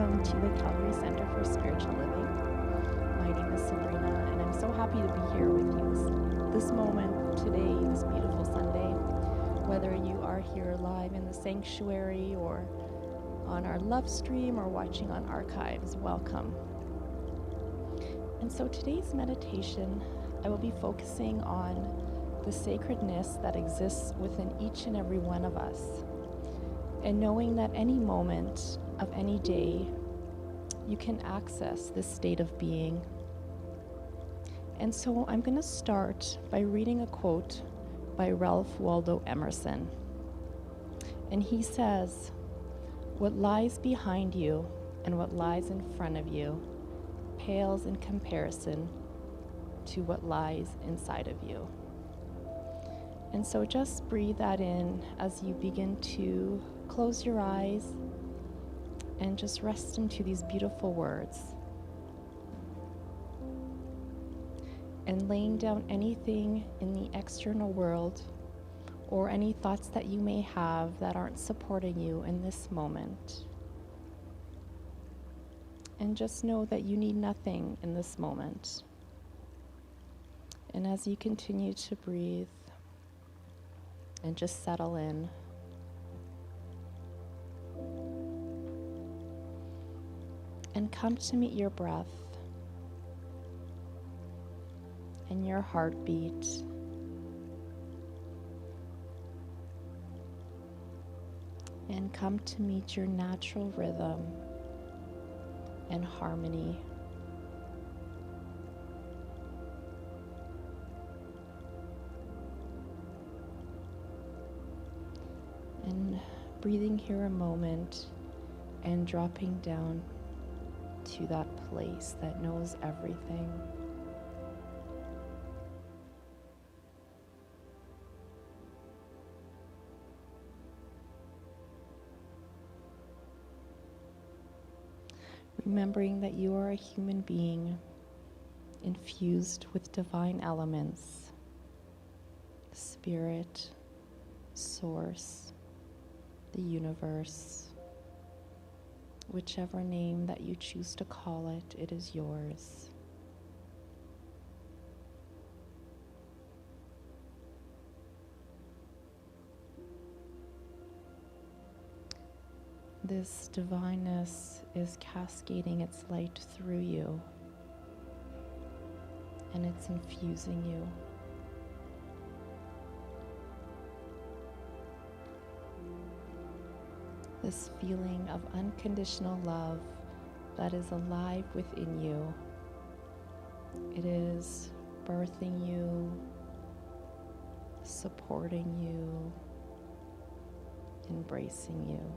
welcome to the Calgary Center for Spiritual Living. My name is Sabrina, and I'm so happy to be here with you this moment today, this beautiful Sunday. Whether you are here live in the sanctuary or on our love stream or watching on archives, welcome. And so today's meditation, I will be focusing on the sacredness that exists within each and every one of us, and knowing that any moment of any day, you can access this state of being. And so I'm going to start by reading a quote by Ralph Waldo Emerson. And he says, "What lies behind you and what lies in front of you pales in comparison to what lies inside of you." And so just breathe that in as you begin to close your eyes and just rest into these beautiful words. And laying down anything in the external world or any thoughts that you may have that aren't supporting you in this moment. And just know that you need nothing in this moment. And as you continue to breathe and just settle in, and come to meet your breath and your heartbeat. And come to meet your natural rhythm and harmony. And breathing here a moment and dropping down to that place that knows everything. Remembering that you are a human being infused with divine elements, spirit, source, the universe. Whichever name that you choose to call it, it is yours. This divineness is cascading its light through you, and it's infusing you. This feeling of unconditional love that is alive within you. It is birthing you, supporting you, embracing you.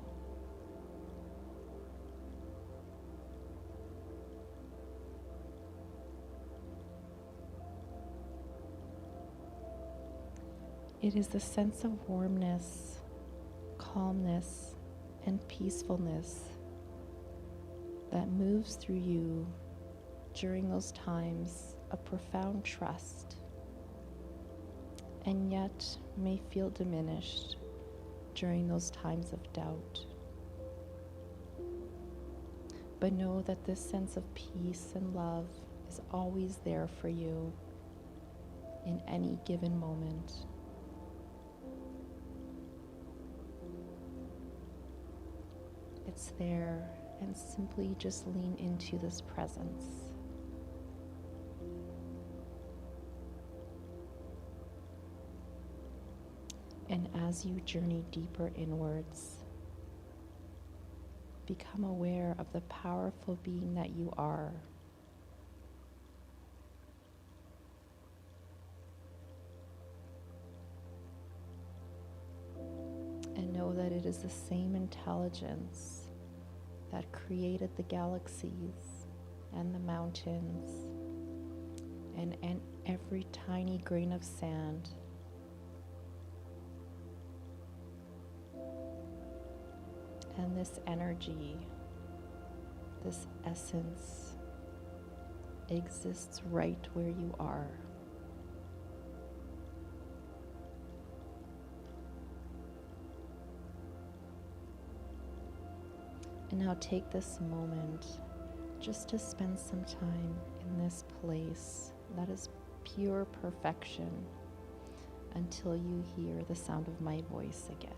It is the sense of warmness, calmness, and peacefulness that moves through you during those times of profound trust, and yet may feel diminished during those times of doubt. But know that this sense of peace and love is always there for you in any given moment. It's there, and simply just lean into this presence. And as you journey deeper inwards, become aware of the powerful being that you are. And know that it is the same intelligence that created the galaxies and the mountains and every tiny grain of sand. And this energy, this essence, exists right where you are. And now take this moment just to spend some time in this place that is pure perfection until you hear the sound of my voice again.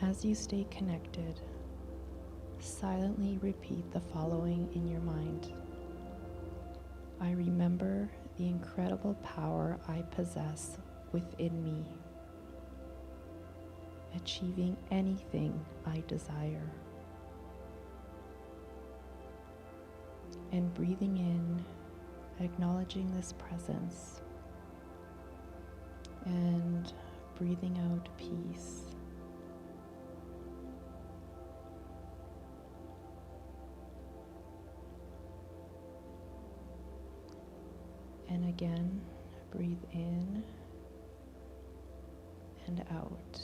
As you stay connected, silently repeat the following in your mind. I remember the incredible power I possess within me, achieving anything I desire. And breathing in, acknowledging this presence, and breathing out peace. And again, breathe in and out.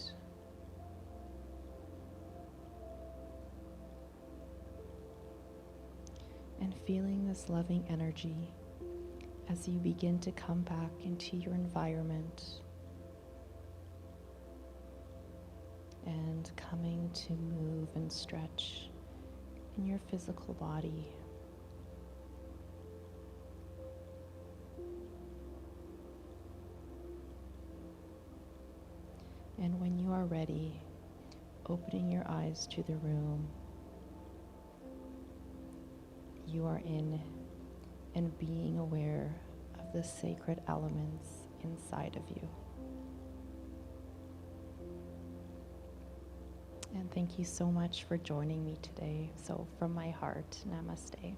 And feeling this loving energy as you begin to come back into your environment and coming to move and stretch in your physical body. And when you are ready, opening your eyes to the room you are in and being aware of the sacred elements inside of you. And thank you so much for joining me today. So from my heart, namaste.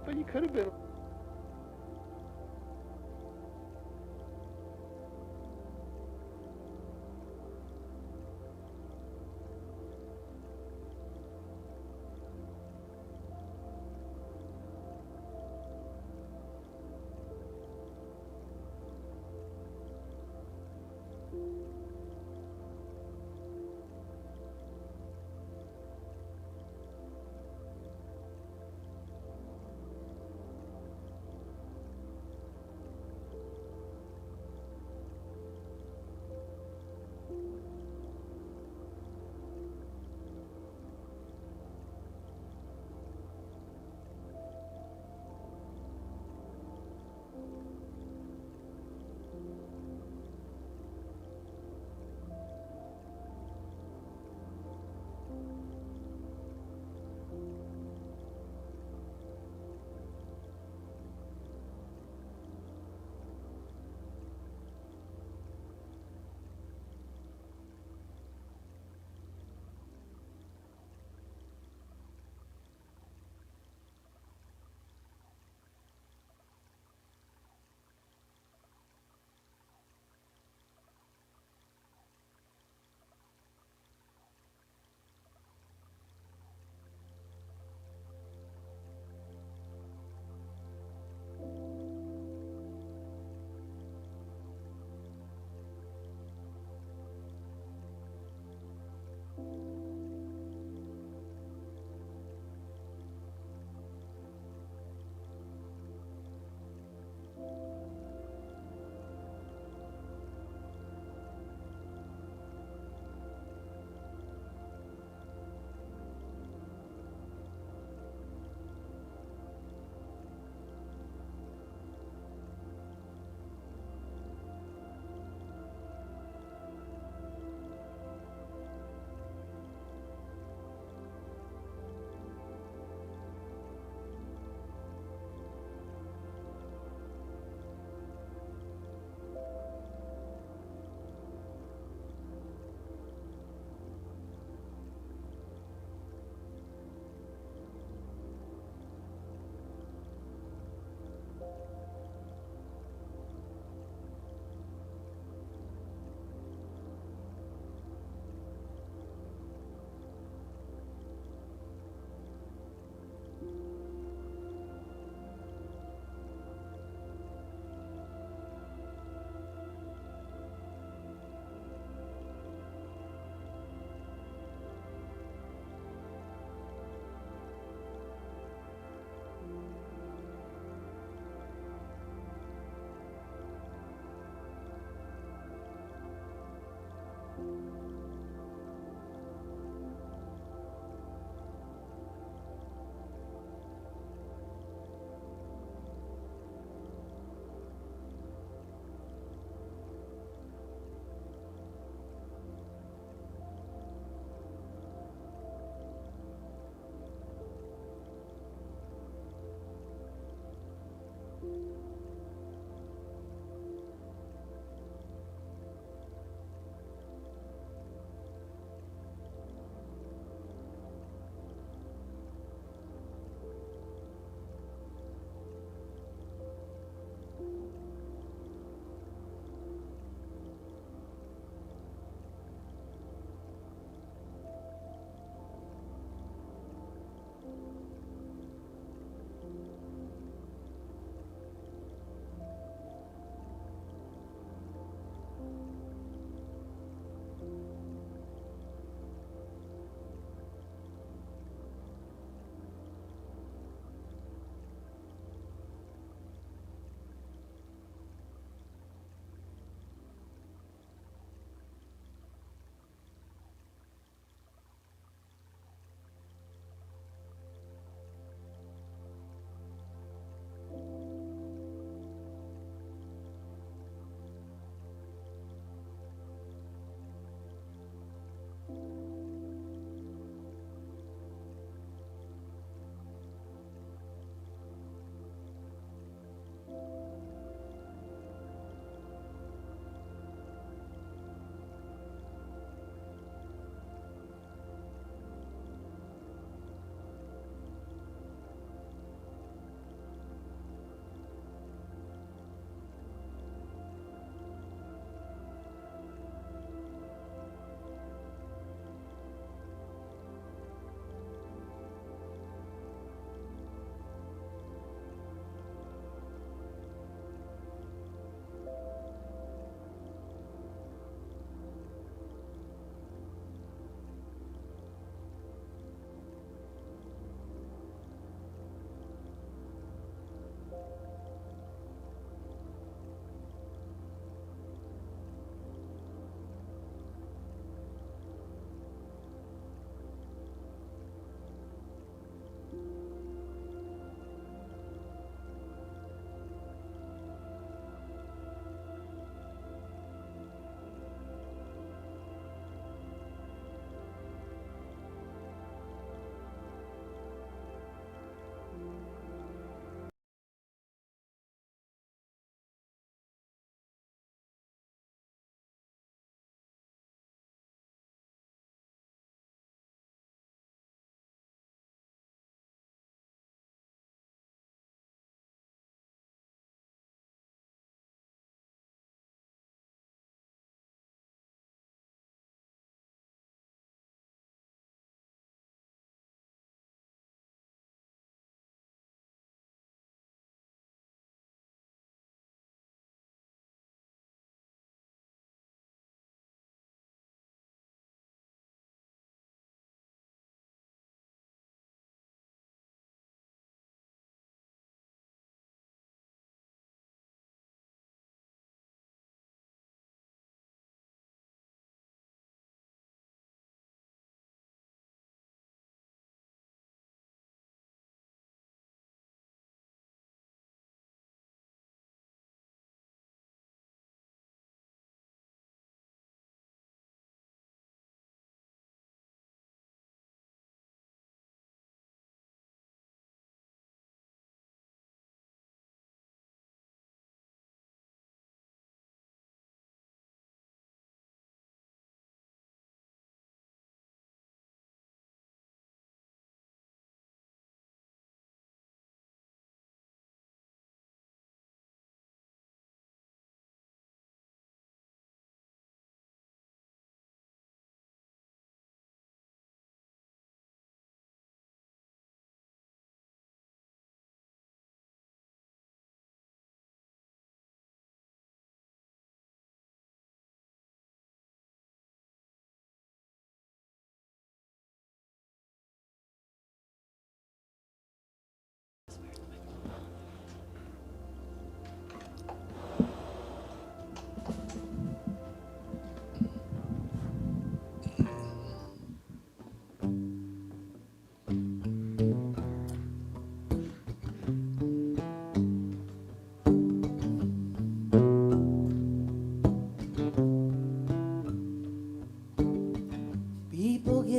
But you could have been.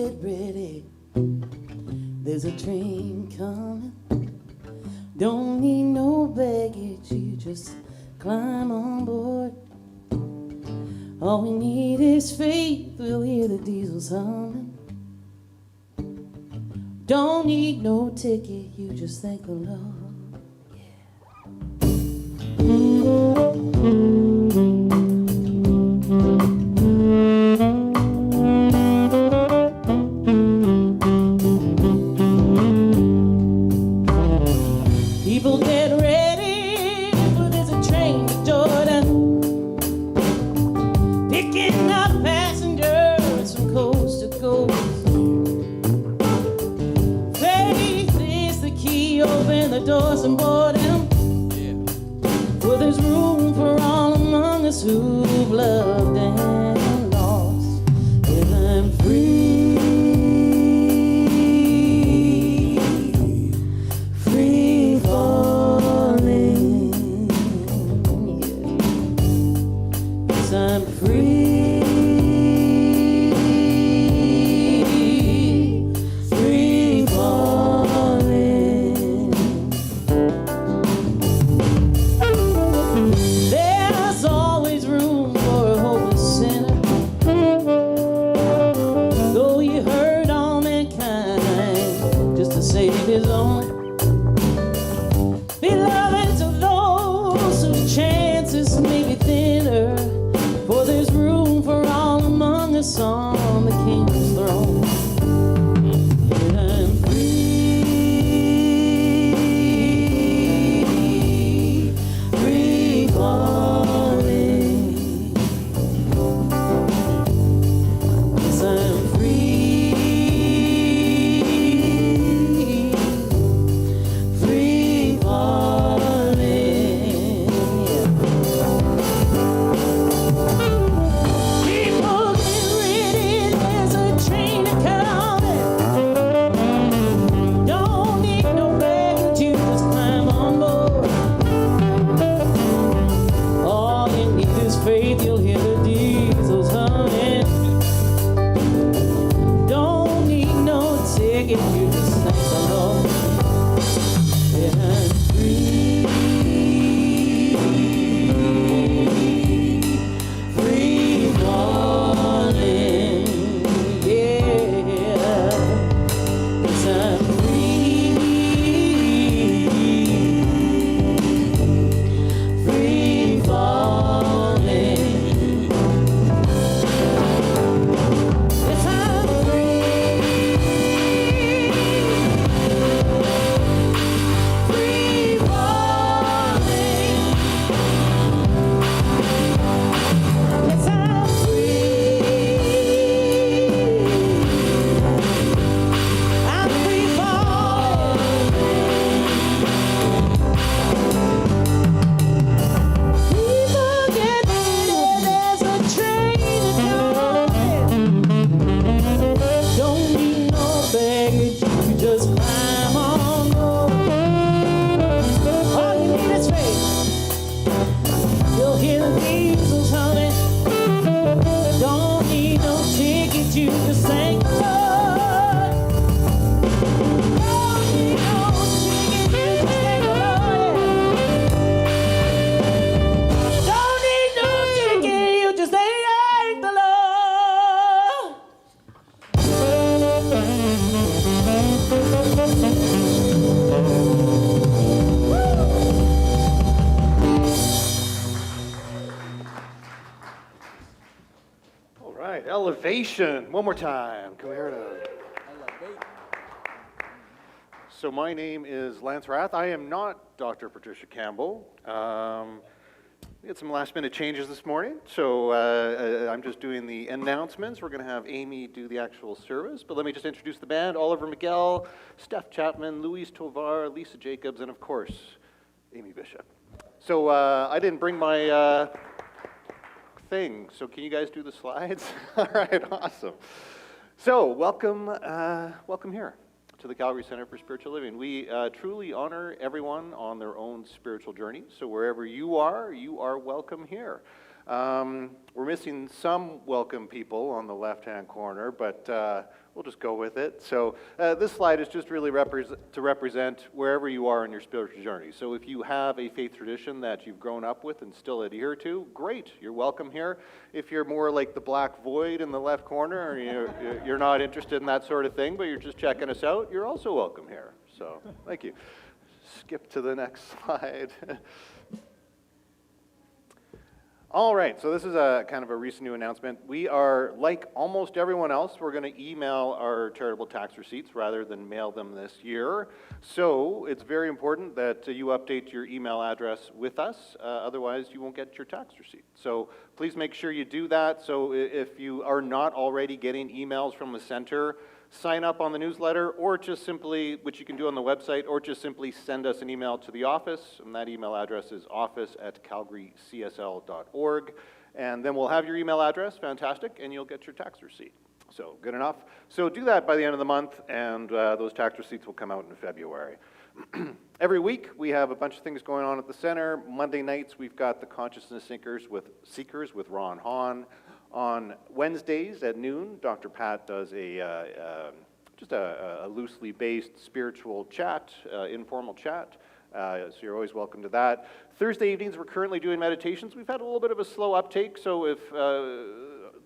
get ready. There's a train coming. Don't need no baggage, you just climb on board. All we need is faith, we'll hear the diesels humming. Don't need no ticket, you just thank the Lord. People get ready, for there's a train to Jordan, picking up passengers from coast to coast. Faith is the key, open the doors and board them. For there's room for all among us who've loved and lost. And I'm free. I'm free, free falling. There's always room for a hopeless sinner. Though you hurt all mankind just to save his own. Beloved to those whose chances may be thinner. For there's room for all among us on the king's throne. And I'm free, free falling. Yes, I'm free, free falling. People get ready, there's a train a-coming. Don't need no baggage, you just climb on board. All you need is faith, you'll hear the diesels humming. Don't need no ticket, you just thank the Lord. Yeah, I'm free, free falling. Yeah, 'cause I'm free, free falling. Yes, I'm free, free falling. Yes, I'm free falling. People get ready, there's a train a-coming. Don't need no baggage, you just climb on board. All you need is faith, you'll hear the diesels humming. Don't need no ticket, you just thank the Lord. Don't need no ticket, you just thank the Lord. Don't need no ticket, you just thank the Lord. All right, elevation. One more time. Can we hear it? So my name is Lance Rath. I am not Dr. Patricia Campbell. We had some last-minute changes this morning, so I'm just doing the announcements. We're going to have Amy do the actual service, but let me just introduce the band. Oliver Miguel, Steph Chapman, Louise Tovar, Lisa Jacobs, and of course, Amy Bishop. So I didn't bring my thing, so can you guys do the slides? All right, awesome. So welcome here to the Calgary Center for Spiritual Living. We truly honor everyone on their own spiritual journey. So wherever you are welcome here. We're missing some welcome people on the left-hand corner, but we'll just go with it. So this slide is just really to represent wherever you are in your spiritual journey. So if you have a faith tradition that you've grown up with and still adhere to, great, you're welcome here. If you're more like the black void in the left corner, or you're not interested in that sort of thing, but you're just checking us out, you're also welcome here. So thank you. Skip to the next slide. All right, so this is a kind of a recent new announcement. We are, like almost everyone else, we're going to email our charitable tax receipts rather than mail them this year. So it's very important that you update your email address with us, otherwise you won't get your tax receipt. So please make sure you do that. So if you are not already getting emails from the center, sign up on the newsletter, or just simply, which you can do on the website, or just simply send us an email to the office, and that email address is office@calgarycsl.org, and then we'll have your email address, fantastic, and you'll get your tax receipt. So, good enough. So do that by the end of the month, and those tax receipts will come out in February. Every week, we have a bunch of things going on at the center. Monday nights, we've got the Consciousness Seekers with Ron Hahn. On Wednesdays at noon, Dr. Pat does just a loosely based spiritual chat, informal chat. So you're always welcome to that. Thursday evenings, we're currently doing meditations. We've had a little bit of a slow uptake, so if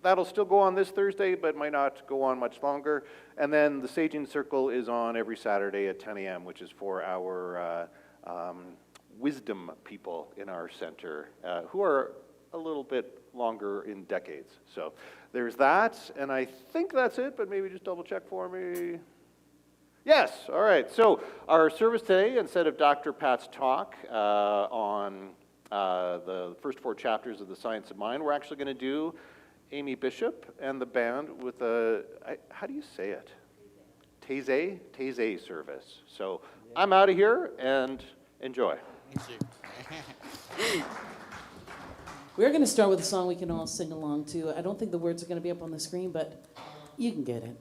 that'll still go on this Thursday, but might not go on much longer. And then the Saging Circle is on every Saturday at 10 a.m., which is for our wisdom people in our center who are a little bit longer in decades. So there's that, and I think that's it, but maybe just double check for me. Yes, all right. So our service today, instead of Dr. Pat's talk on the first 4 chapters of The Science of Mind, we're actually going to do Amy Bishop and the band with how do you say it? Taize Service. So I'm out of here, and enjoy. We're going to start with a song we can all sing along to. I don't think the words are going to be up on the screen, but you can get it.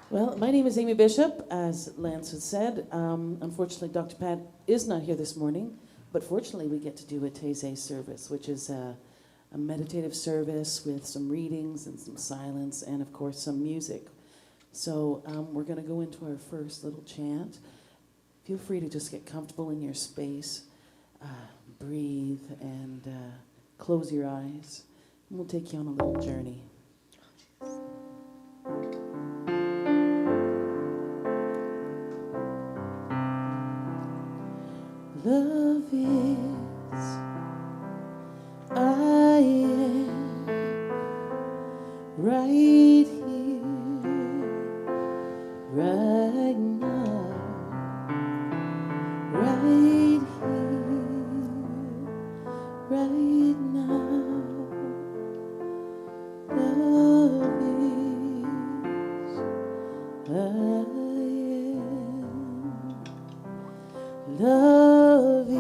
Well, my name is Amy Bishop, as Lance has said. Unfortunately, Dr. Pat is not here this morning, but fortunately, we get to do a Taize Service, which is a meditative service with some readings and some silence, and of course, some music. So we're going to go into our first little chant. Feel free to just get comfortable in your space, breathe, and close your eyes. And we'll take you on a little journey. Love is, I am right here, right now, right here, right now. Love is, I am. Love is,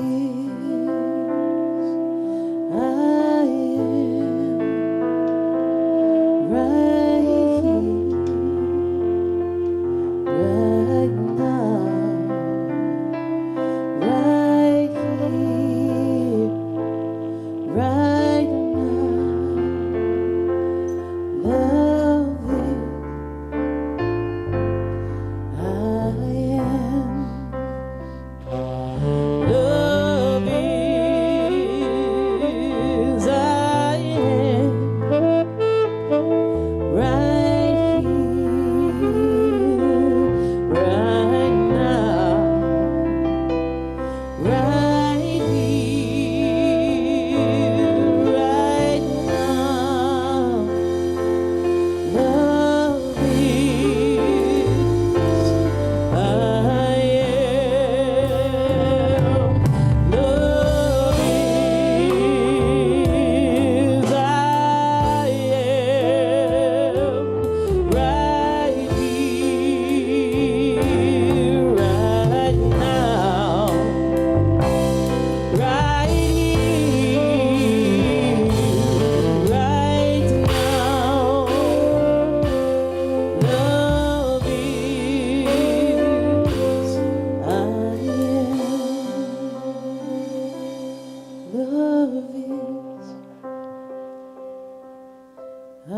I am right here, right now, right here, right now. Love is, I am. Love is, I am right here, right now, right here, right now. Love is, I am. Love is, I am right here, right now, right here, right now. Love is,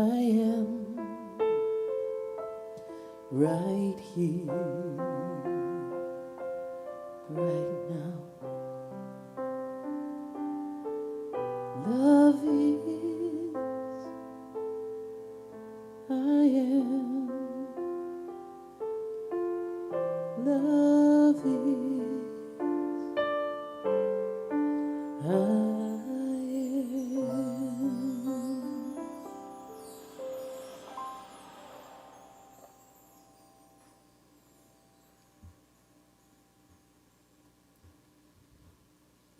I am. Love is, I am right here, right now. Love is, I am. Love is, I am.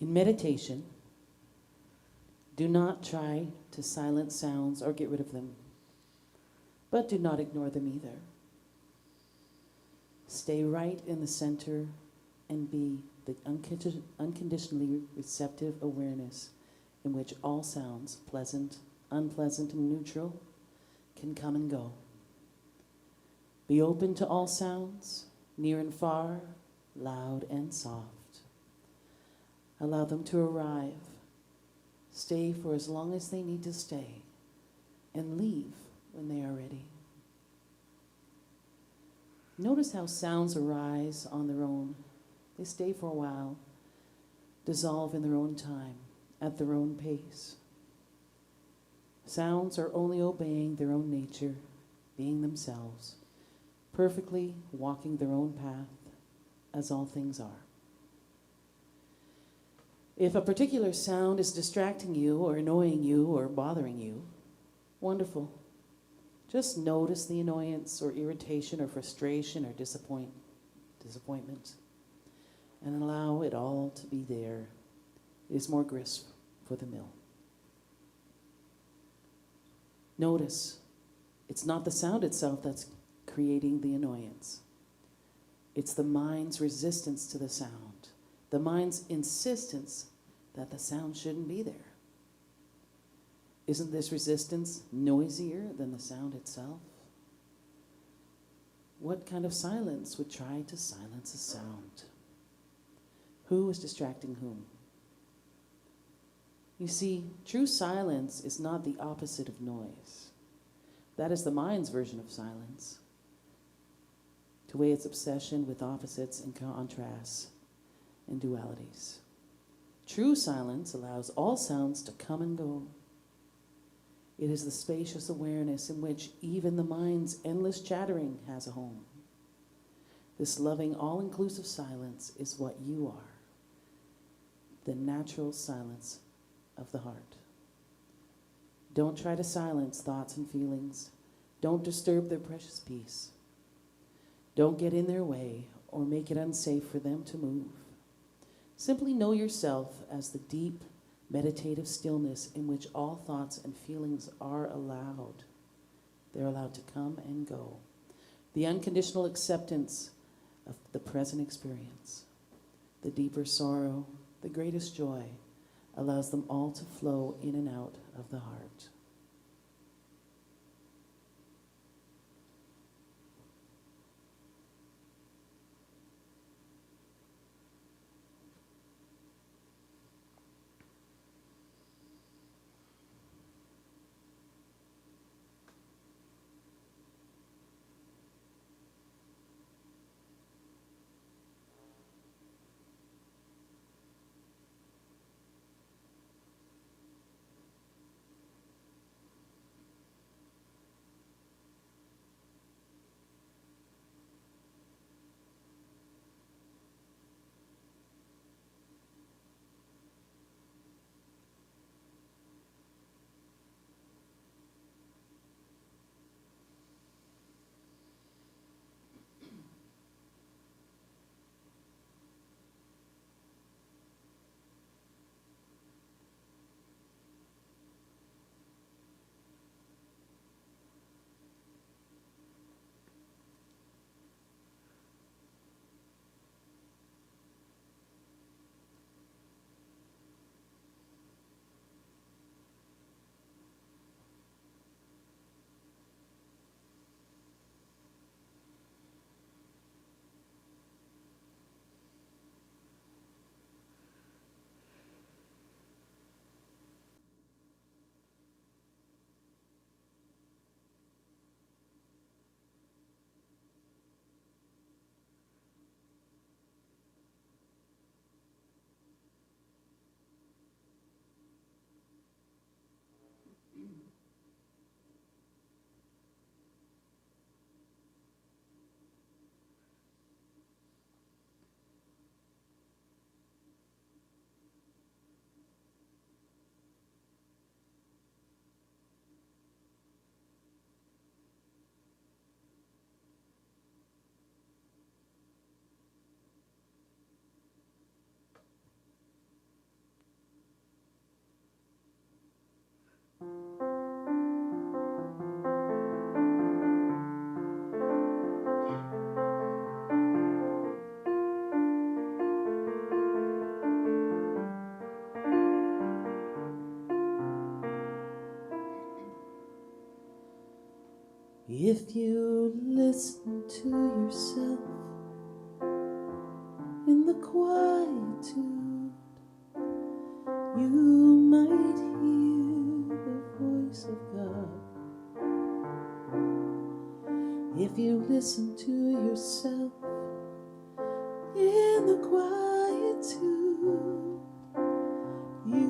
In meditation, do not try to silence sounds or get rid of them, but do not ignore them either. Stay right in the center and be the unconditionally receptive awareness in which all sounds, pleasant, unpleasant, and neutral, can come and go. Be open to all sounds, near and far, loud and soft. Allow them to arrive. Stay for as long as they need to stay, and leave when they are ready. Notice how sounds arise on their own. They stay for a while, dissolve in their own time, at their own pace. Sounds are only obeying their own nature, being themselves, perfectly walking their own path, as all things are. If a particular sound is distracting you or annoying you or bothering you, wonderful. Just notice the annoyance or irritation or frustration or disappointment, and allow it all to be there. It is more grist for the mill. Notice, it's not the sound itself that's creating the annoyance. It's the mind's resistance to the sound, the mind's insistence that the sound shouldn't be there. Isn't this resistance noisier than the sound itself? What kind of silence would try to silence a sound? Who is distracting whom? You see, true silence is not the opposite of noise. That is the mind's version of silence, to weigh its obsession with opposites and contrasts and dualities. True silence allows all sounds to come and go. It is the spacious awareness in which even the mind's endless chattering has a home. This loving, all-inclusive silence is what you are, the natural silence of the heart. Don't try to silence thoughts and feelings. Don't disturb their precious peace. Don't get in their way or make it unsafe for them to move. Simply know yourself as the deep, meditative stillness in which all thoughts and feelings are allowed. They're allowed to come and go. The unconditional acceptance of the present experience, the deeper sorrow, the greatest joy, allows them all to flow in and out of the heart. If you listen to yourself in the quietude, you might hear the voice of God. If you listen to yourself in the quietude, you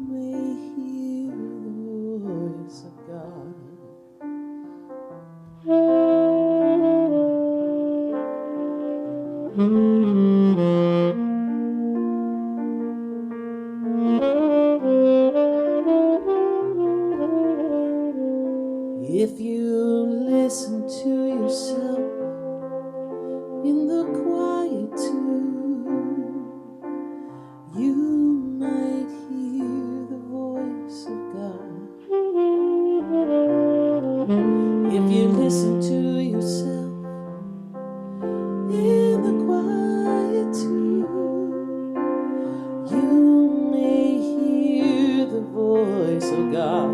may hear the voice of God. If you listen to yourself in the quietude, you might hear the voice of God. If you listen to yourself in the quietude, you may hear the voice of God.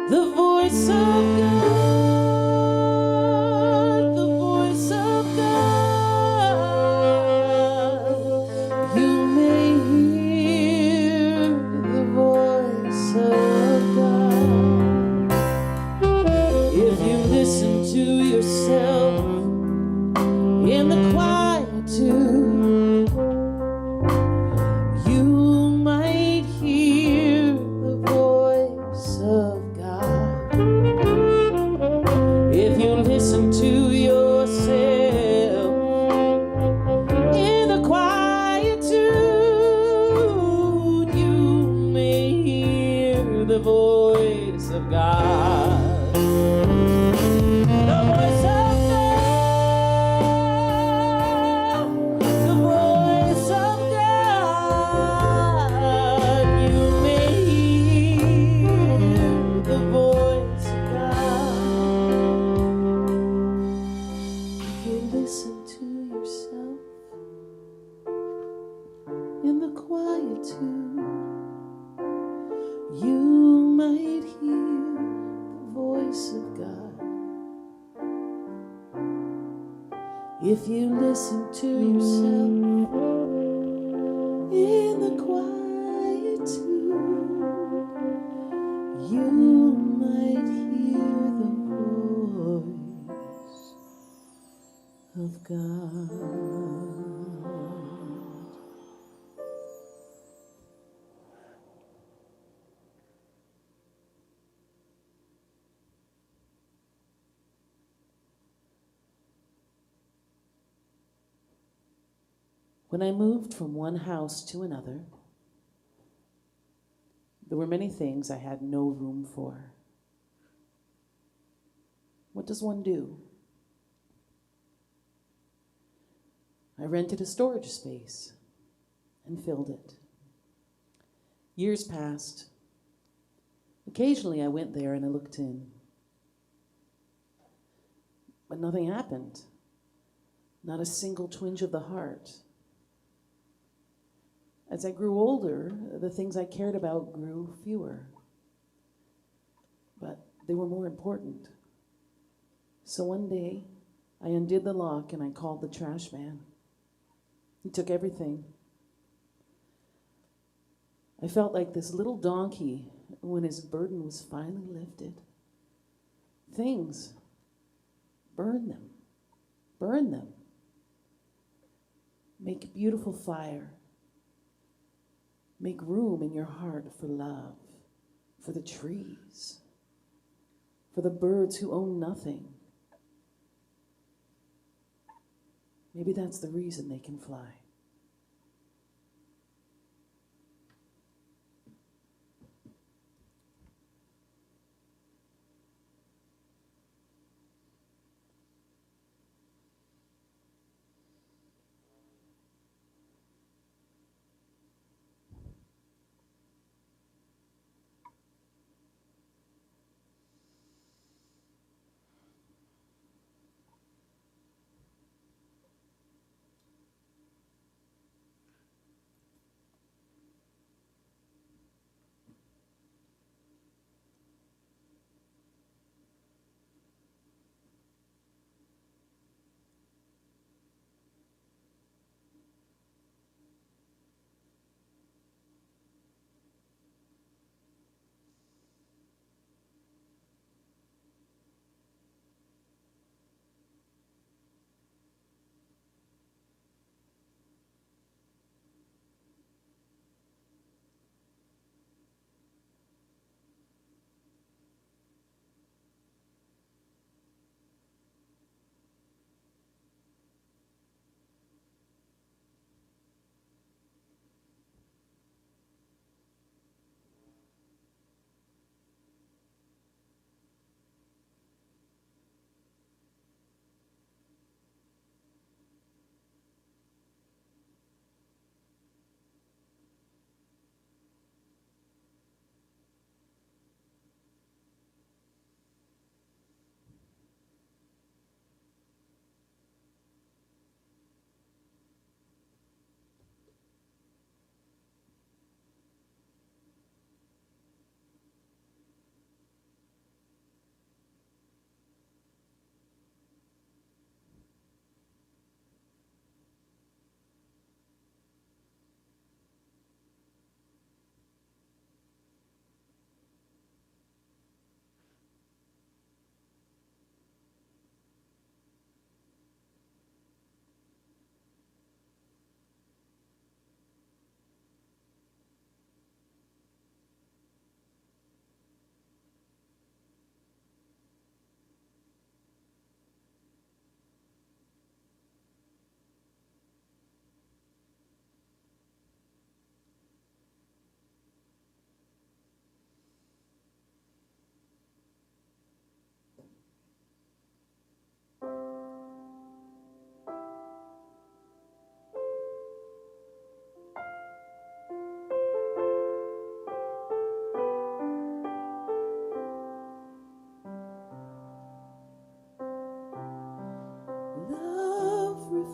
The voice of God. to yourself in the quietude, you might hear the voice of God. If you listen to yourself in the quietude, you may hear the voice of God. The voice of God, the voice of God. You may hear the voice of God. If you listen to yourself in the quietude, you might hear the voice of God. If you listen to yourself in the quietude, you might hear the voice of God. When I moved from one house to another, there were many things I had no room for. What does one do? I rented a storage space and filled it. Years passed. Occasionally I went there and I looked in. But nothing happened. Not a single twinge of the heart. As I grew older, the things I cared about grew fewer. But they were more important. So one day, I undid the lock and I called the trash man. He took everything. I felt like this little donkey when his burden was finally lifted. Things, burn them, burn them. Make beautiful fire. Make room in your heart for love, for the trees, for the birds who own nothing. Maybe that's the reason they can fly.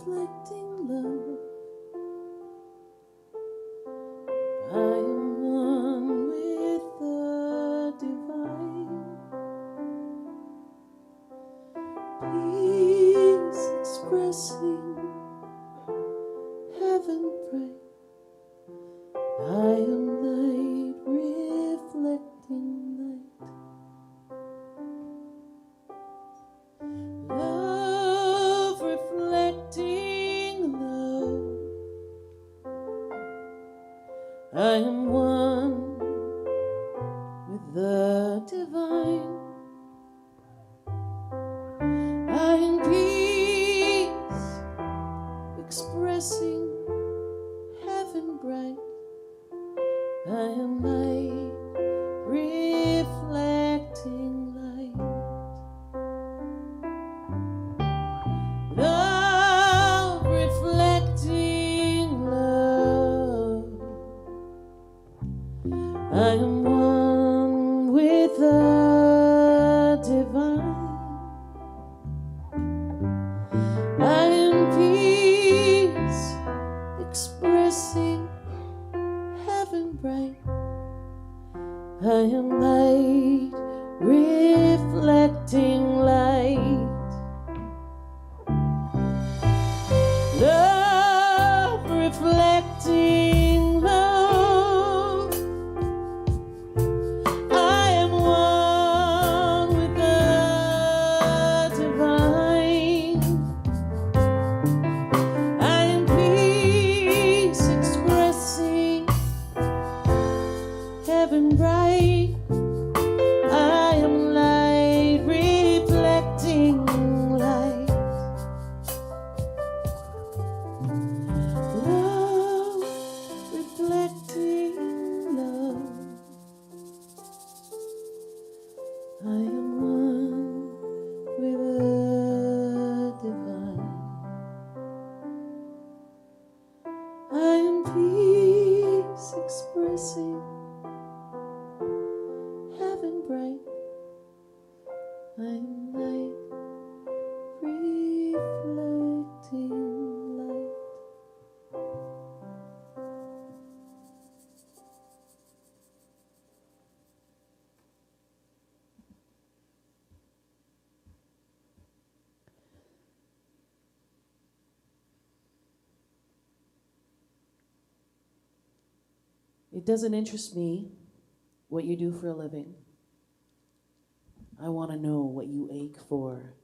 reflecting love. I am one with the divine. Peace expressing heaven bright. I am light reflecting light. Love reflecting love. I am one with the divine. I am peace expressing heaven bright. I am light reflecting light. Love reflecting love. I am one with the divine. I am peace expressing heaven bright. I am light reflecting light. Love reflecting love. I am one with the divine. I am peace expressing heaven bright. I am light reflecting light. Love reflecting love. I am one with the divine. I am peace expressing heaven bright. I am light reflecting light. It doesn't interest me what you do for a living. I want to know what you ache for,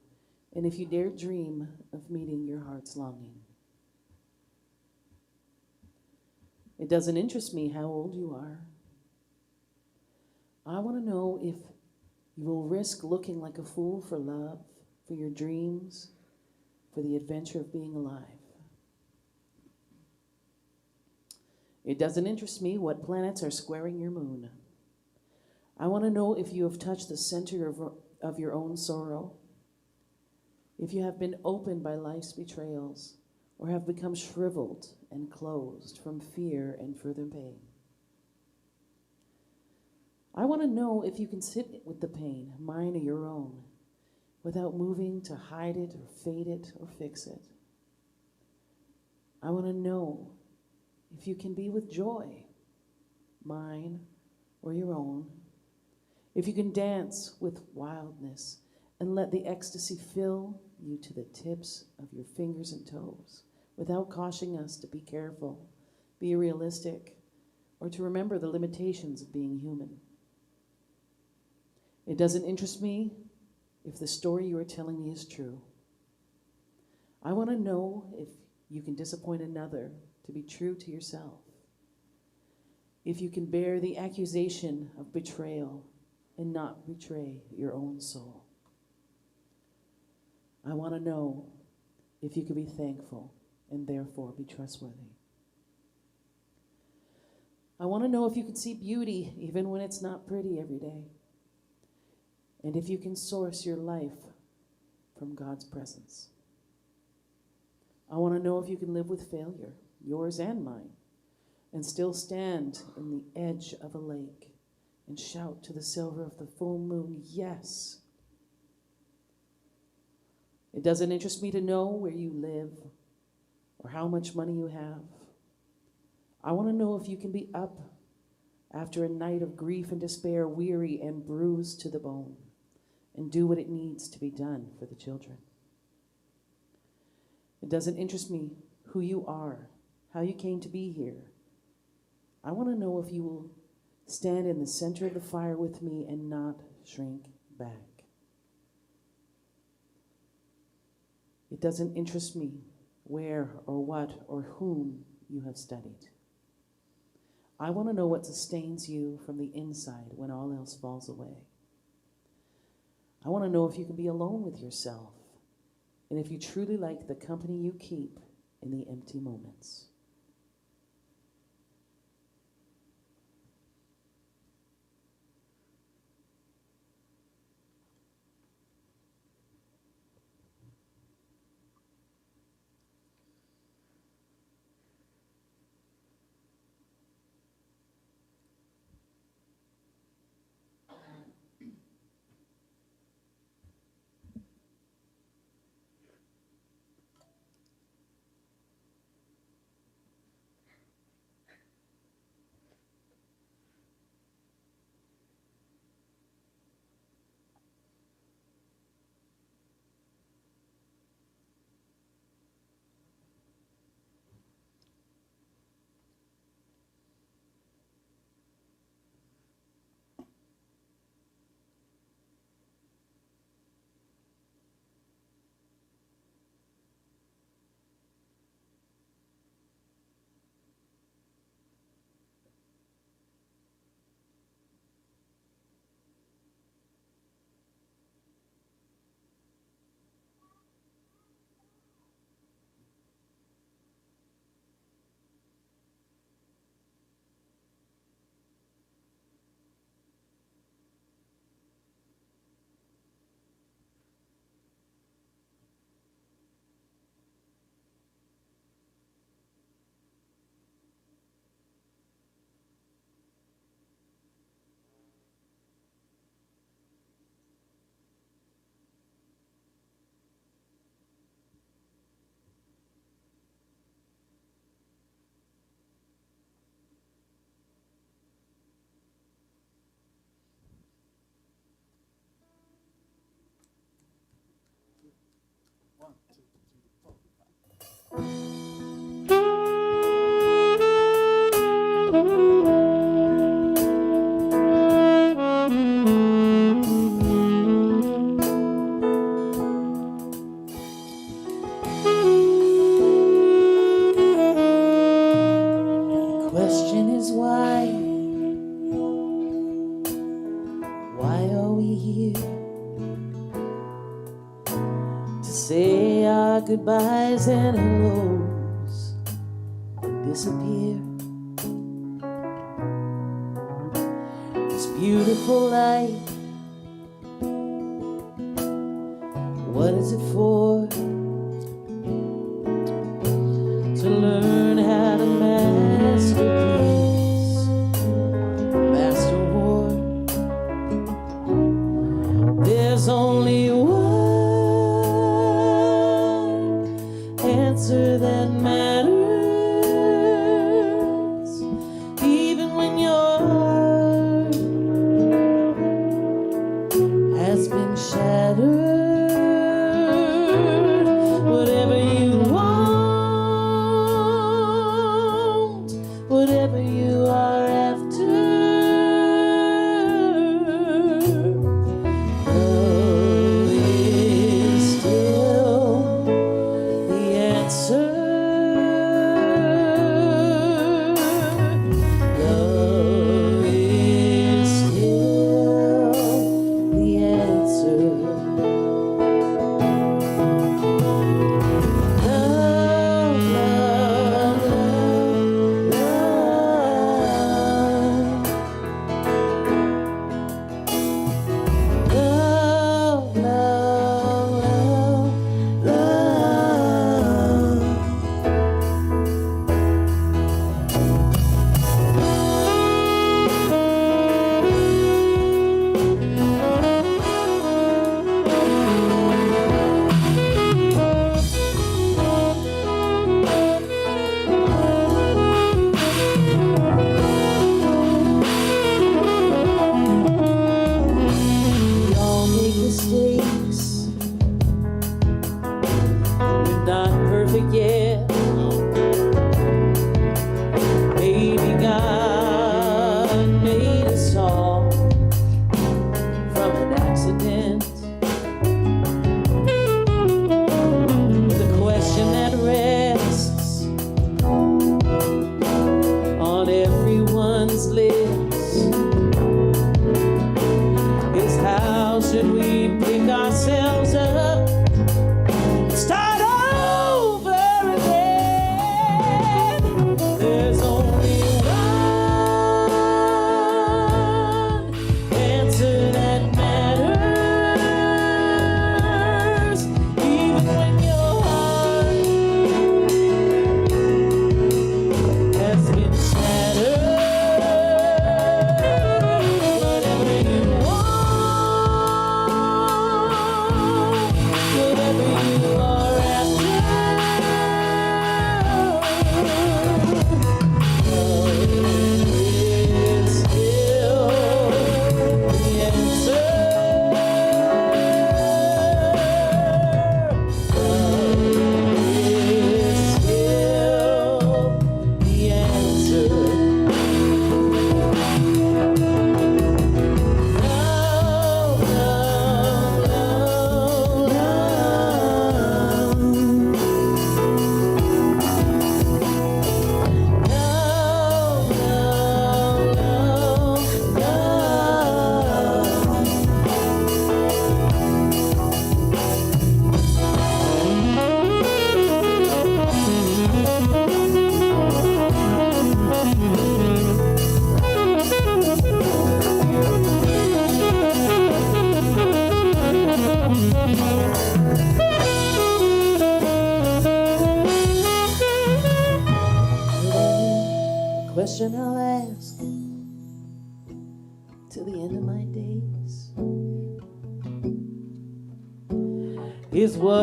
and if you dare dream of meeting your heart's longing. It doesn't interest me how old you are. I want to know if you will risk looking like a fool for love, for your dreams, for the adventure of being alive. It doesn't interest me what planets are squaring your moon. I want to know if you have touched the center of your own sorrow, if you have been opened by life's betrayals, or have become shriveled and closed from fear and further pain. I want to know if you can sit with the pain, mine or your own, without moving to hide it or fade it or fix it. I want to know if you can be with joy, mine or your own, if you can dance with wildness and let the ecstasy fill you to the tips of your fingers and toes, without cautioning us to be careful, be realistic, or to remember the limitations of being human. It doesn't interest me if the story you are telling me is true. I want to know if you can disappoint another to be true to yourself, if you can bear the accusation of betrayal and not betray your own soul. I want to know if you can be thankful and therefore be trustworthy. I want to know if you can see beauty even when it's not pretty every day, and if you can source your life from God's presence. I want to know if you can live with failure, yours and mine, and still stand in the edge of a lake and shout to the silver of the full moon, yes. It doesn't interest me to know where you live or how much money you have. I want to know if you can be up after a night of grief and despair, weary and bruised to the bone, and do what it needs to be done for the children. It doesn't interest me who you are, how you came to be here. I want to know if you will stand in the center of the fire with me and not shrink back. It doesn't interest me where or what or whom you have studied. I want to know what sustains you from the inside when all else falls away. I want to know if you can be alone with yourself and if you truly like the company you keep in the empty moments. Say our goodbyes and hellos and disappear. This beautiful light, what is it for? To learn how to master peace, master war. There's only one answer that matters, even when your heart has been shattered. is what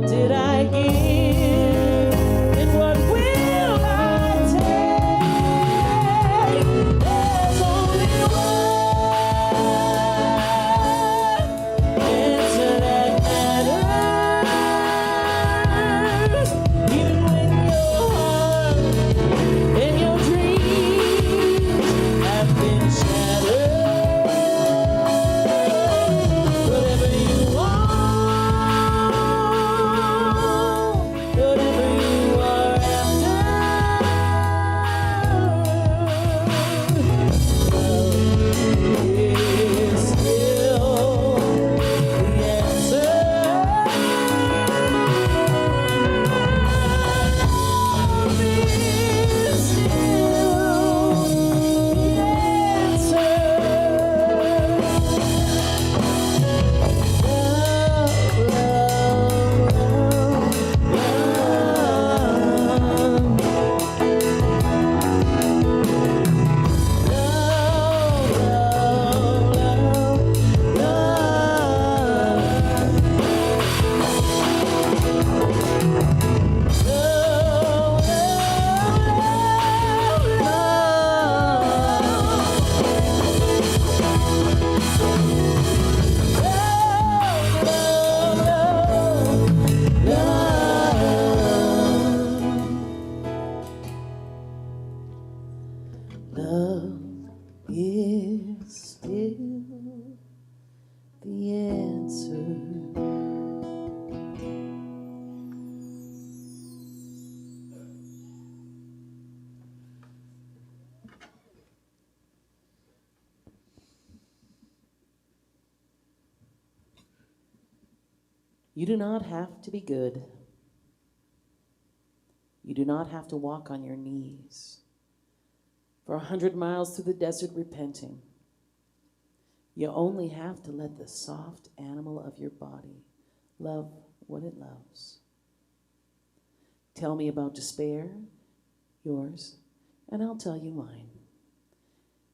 did I give and what will I take? There's only one answer that matters, even when your heart and your dreams have been shattered. Whatever you want, whatever you are after, love is still the answer. Love is still the answer. Love is still the answer. You do not have to be good. You do not have to walk on your knees for 100 miles through the desert repenting. You only have to let the soft animal of your body love what it loves. Tell me about despair, yours, and I'll tell you mine.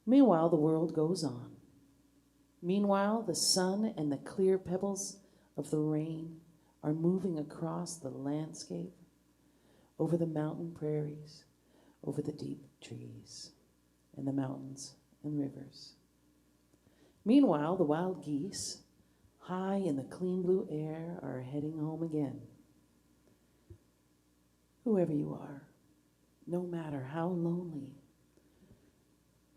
Meanwhile, the world goes on. Meanwhile, the sun and the clear pebbles of the rain are moving across the landscape, over the mountain prairies, over the deep trees, and the mountains and rivers. Meanwhile, the wild geese, high in the clean blue air, are heading home again. Whoever you are, no matter how lonely,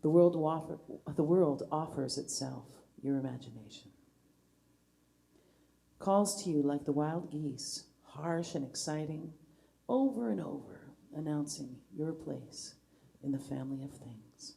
the world offers itself your imagination. Calls to you like the wild geese, harsh and exciting, over and over, announcing your place in the family of things.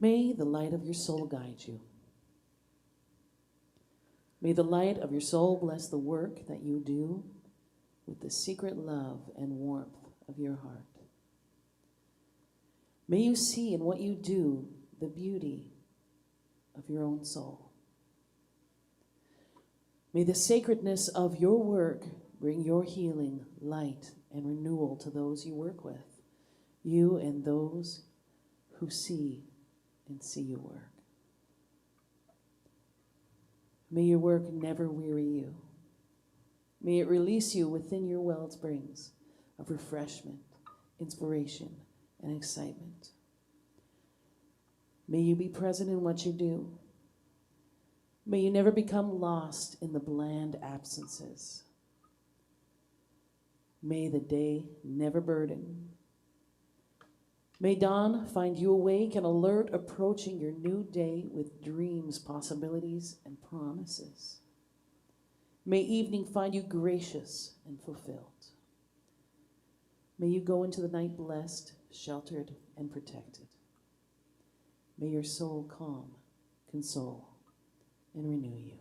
May the light of your soul guide you. May the light of your soul bless the work that you do with the secret love and warmth of your heart. May you see in what you do the beauty of your own soul. May the sacredness of your work bring your healing, light, and renewal to those you work with, you and those who see and see your work. May your work never weary you. May it release you within your wellsprings of refreshment, inspiration, and excitement. May you be present in what you do. May you never become lost in the bland absences. May the day never burden. May dawn find you awake and alert, approaching your new day with dreams, possibilities, and promises. May evening find you gracious and fulfilled. May you go into the night blessed, sheltered, and protected. May your soul calm, console, and renew you.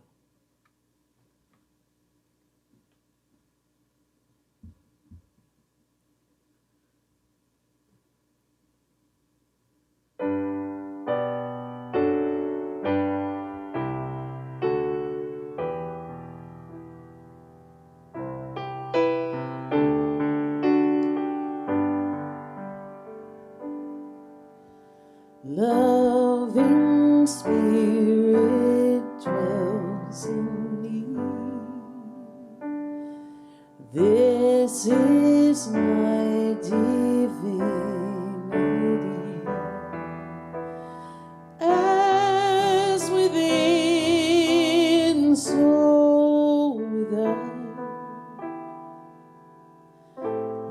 Loving Spirit dwells in me. This is my divinity. As within, so without.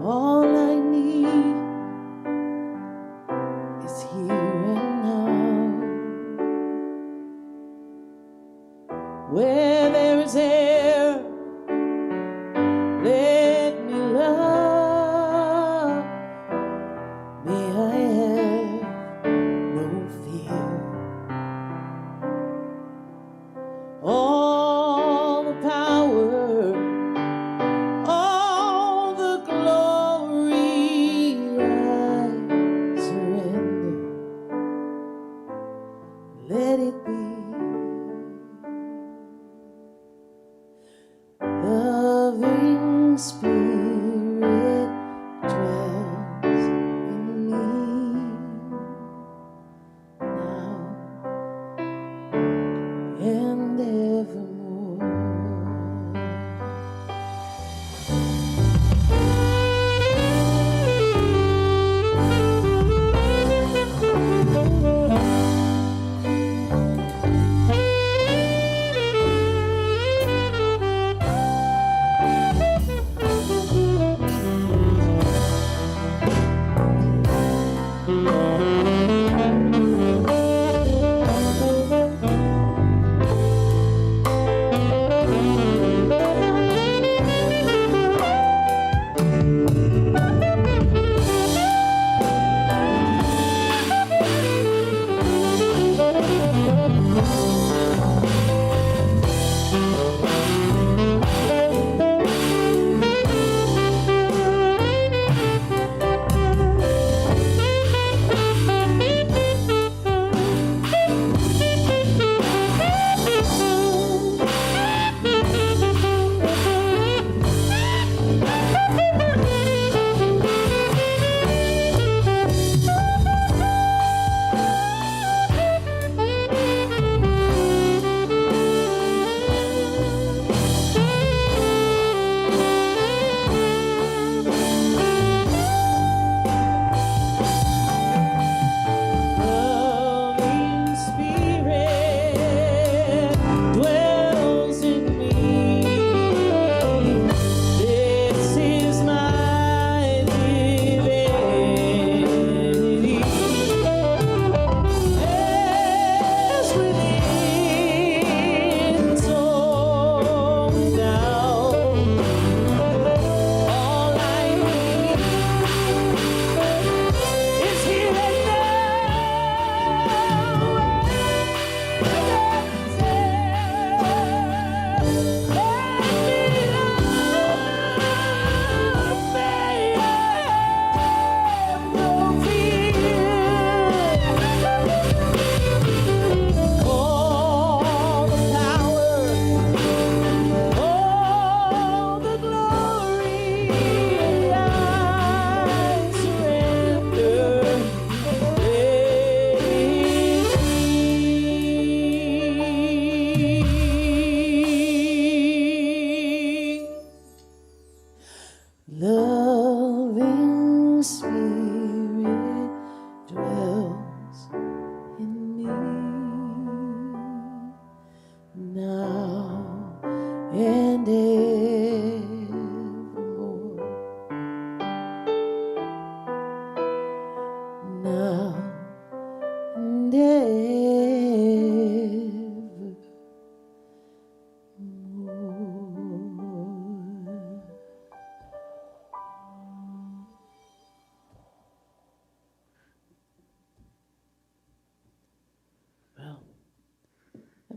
All I need is here and now. Where there is air, let me love.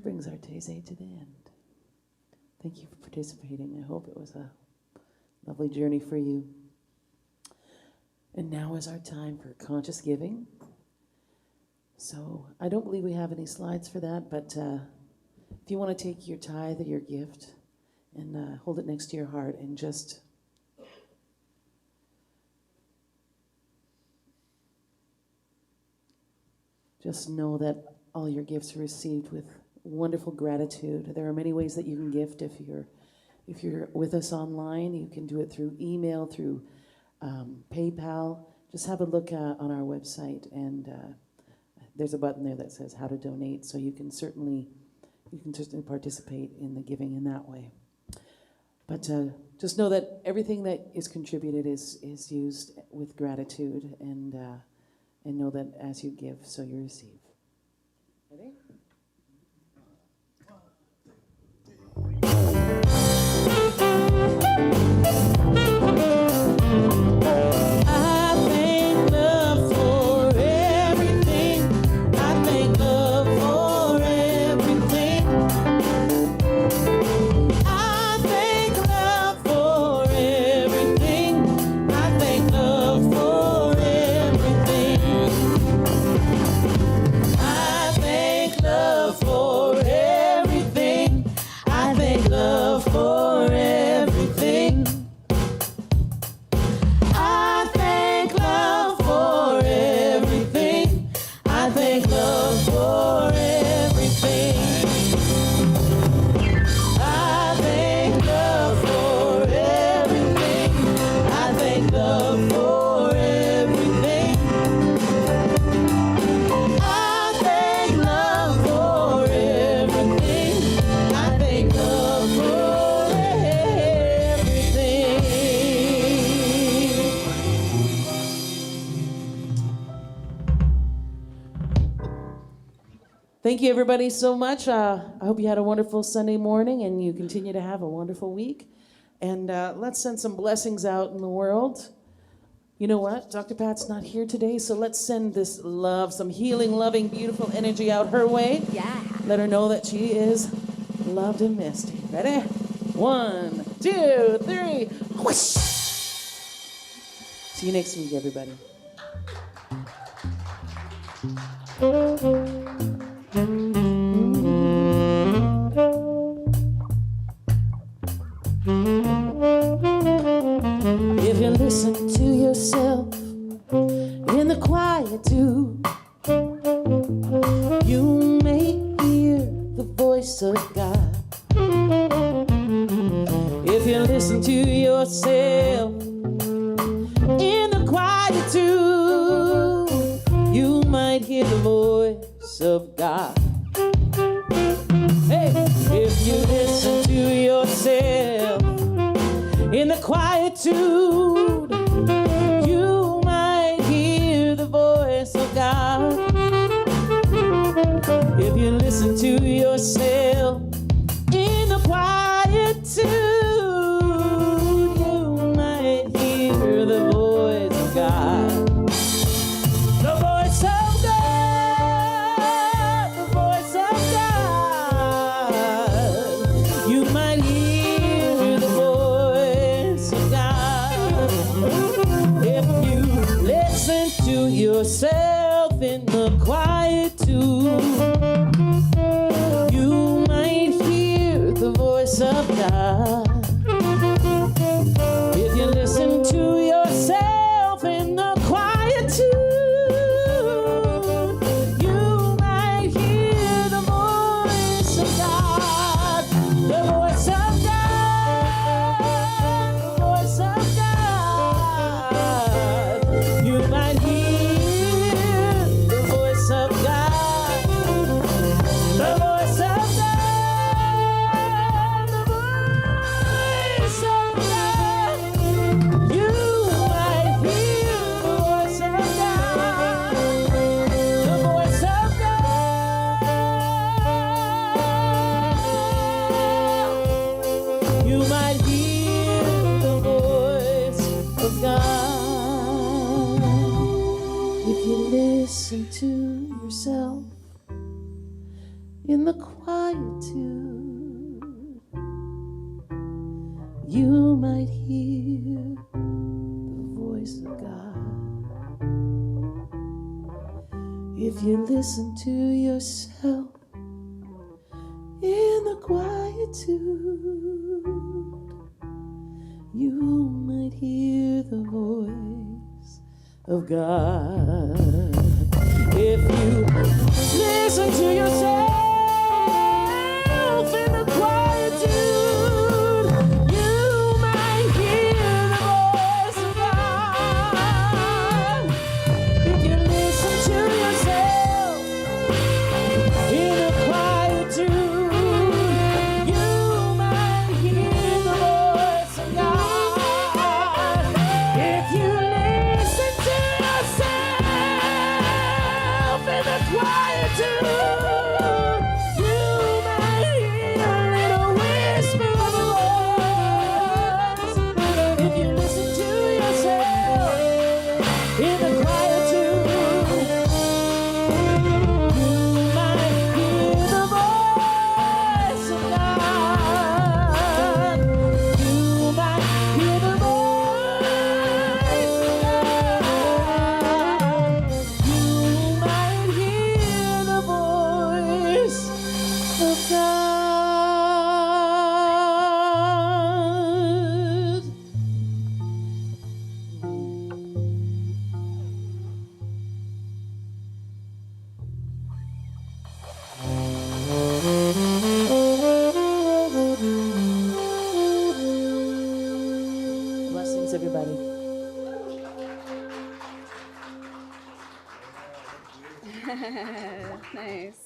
brings our Taize to the end. Thank you for participating. I hope it was a lovely journey for you. And now is our time for conscious giving. So I don't believe we have any slides for that, but if you want to take your tithe or your gift and hold it next to your heart and just know that all your gifts are received with wonderful gratitude. There are many ways that you can gift. If you're with us online, you can do it through email, through PayPal. Just have a look on our website, and there's a button there that says how to donate, so you can certainly participate in the giving in that way. But just know that everything that is contributed is used with gratitude, and know that as you give, so you receive. Ready? Thank you, everybody, so much. I hope you had a wonderful Sunday morning and you continue to have a wonderful week. And let's send some blessings out in the world. You know what? Dr. Pat's not here today, so let's send this love, some healing, loving, beautiful energy out her way. Yeah. Let her know that she is loved and missed. Ready? 1, 2, 3. Whoosh! See you next week, everybody. If you listen to yourself in the quietude, you may hear the voice of God. If you listen to yourself in the quietude, you might hear the voice of God. Hey, if you listen to yourself in the quietude, you might hear the voice of God. If you listen to yourself in the quietude, you might hear the voice of God. The voice of God, the voice of God. You might hear the voice of God. If you listen to yourself in the quietude, you might hear the voice of God. If you listen to yourself in the quietude, you might hear the voice of God. The voice of God, the voice of God. You might hear the voice of God. The voice of God, the voice of God. You might hear the voice of God. The voice of God. You might hear the voice of God. If you listen to yourself in the quietude. You might hear the voice of God if you listen to yourself in the quietude. You might hear the voice of God if you listen to yourself in the quietude. You might hear the voice of God if you listen to yourself in the quietude. You might hear the voice of God if you listen to yourself in the quietude. You might hear a little whisper of a voice if you listen to yourself in the quietude. You might hear the voice of God. You might hear the voice of God. You might hear the voice of God. Blessings, everybody. Nice.